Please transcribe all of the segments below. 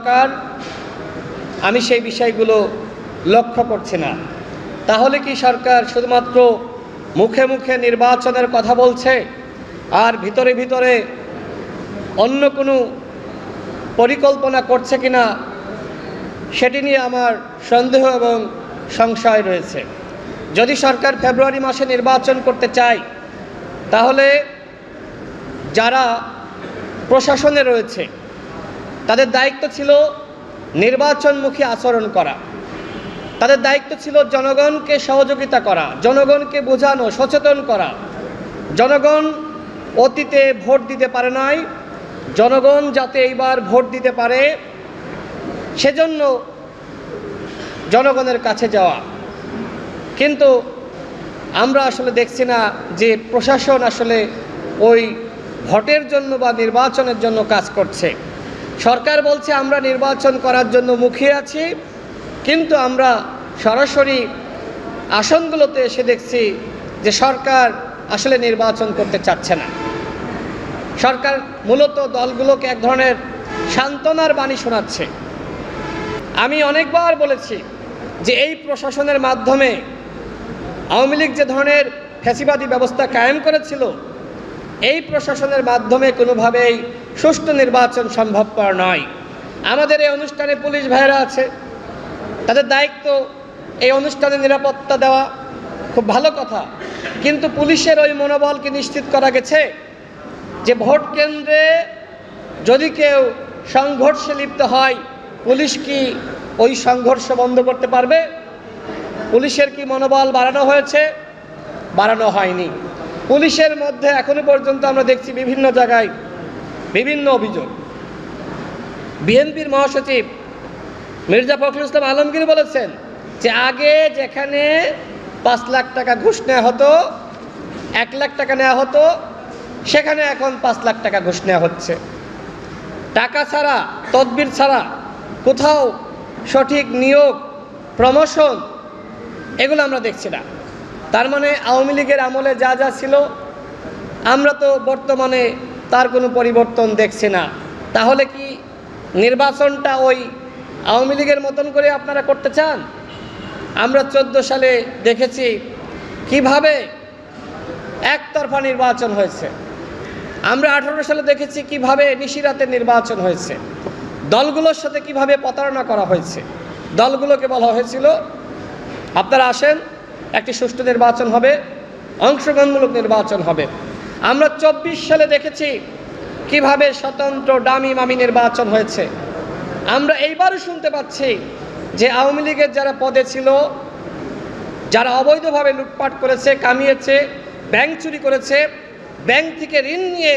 সরকার আমি সেই বিষয়গুলো লক্ষ্য করছি না। তাহলে কি সরকার শুধুমাত্র মুখে মুখে নির্বাচনের কথা বলছে আর ভিতরে ভিতরে অন্য কোনো পরিকল্পনা করছে কিনা সেটি নিয়ে আমার সন্দেহ এবং সংশয় রয়েছে। যদি সরকার ফেব্রুয়ারি মাসে নির্বাচন করতে চায় তাহলে যারা প্রশাসনে রয়েছে তাদের দায়িত্ব ছিল নির্বাচনমুখী আচরণ করা, তাদের দায়িত্ব ছিল জনগণকে সহযোগিতা করা, জনগণকে বোঝানো, সচেতন করা। জনগণ অতীতে ভোট দিতে পারে নাই, জনগণ যাতে এইবার ভোট দিতে পারে সেজন্য জনগণের কাছে যাওয়া। কিন্তু আমরা আসলে দেখছি না যে প্রশাসন আসলে ওই ভোটের জন্য বা নির্বাচনের জন্য কাজ করছে। সরকার বলছে আমরা নির্বাচন করার জন্য মুখিয়ে আছি, কিন্তু আমরা সরাসরি আসনগুলোতে এসে দেখছি যে সরকার আসলে নির্বাচন করতে চাচ্ছে না। সরকার মূলত দলগুলোকে এক ধরনের সান্ত্বনার বাণী শোনাচ্ছে। আমি অনেকবার বলেছি যে এই প্রশাসনের মাধ্যমে আওয়ামী লীগ যে ধরনের ফ্যাসিবাদী ব্যবস্থা কায়েম করেছিল, এই প্রশাসনের মাধ্যমে কোনোভাবেই সুষ্ঠু নির্বাচন সম্ভবপর নয়। আমাদের এই অনুষ্ঠানে পুলিশ ভাইয়েরা আছে, তাদের দায়িত্ব এই অনুষ্ঠানে নিরাপত্তা দেওয়া, খুব ভালো কথা। কিন্তু পুলিশের ওই মনোবলকে নিশ্চিত করা গেছে যে ভোট কেন্দ্রে যদি কেউ সংঘর্ষে লিপ্ত হয় পুলিশ কি ওই সংঘর্ষ বন্ধ করতে পারবে? পুলিশের কি মনোবল বাড়ানো হয়েছে? বাড়ানো হয়নি। পুলিশের মধ্যে এখনো পর্যন্ত আমরা দেখছি বিভিন্ন জায়গায় বিভিন্ন অভিযোগ। বিএনপির মহাসচিব মির্জা ফখরুল ইসলাম আলমগীর বলেছেন যে আগে যেখানে 5 লাখ টাকা ঘুষ নেওয়া হতো, 1 লাখ টাকা নেওয়া হতো, সেখানে এখন 5 লাখ টাকা ঘুষ নেওয়া হচ্ছে। টাকা ছাড়া, তদবির ছাড়া কোথাও সঠিক নিয়োগ, প্রমোশন এগুলো আমরা দেখছি না। তার মানে আওয়ামী লীগের আমলে যা যা ছিল আমরা তো বর্তমানে তার কোনো পরিবর্তন দেখছি না। তাহলে কি নির্বাচনটা ওই আওয়ামী লীগের মতন করে আপনারা করতে চান? আমরা 14 সালে দেখেছি কিভাবে একতরফা নির্বাচন হয়েছে। আমরা 18 সালে দেখেছি কিভাবে নিশিরাতের নির্বাচন হয়েছে। দলগুলোর সাথে কিভাবে প্রতারণা করা হয়েছে। দলগুলোকে বলা হয়েছিল আপনারা আসেন, একটি সুষ্ঠু নির্বাচন হবে, অংশগ্রহণমূলক নির্বাচন হবে। আমরা 24 সালে দেখেছি কিভাবে স্বতন্ত্র ডামি মামি নির্বাচন হয়েছে। আমরা এইবারও শুনতে পাচ্ছি যে আওয়ামী লীগের যারা পদে ছিল, যারা অবৈধভাবে লুটপাট করেছে, কামিয়েছে, ব্যাংক চুরি করেছে, ব্যাংক থেকে ঋণ নিয়ে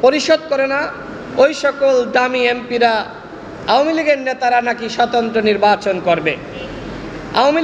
পরিশোধ করে না, ওই সকল দামি এমপিরা, আওয়ামী লীগের নেতারা নাকি স্বতন্ত্র নির্বাচন করবে। আওয়ামী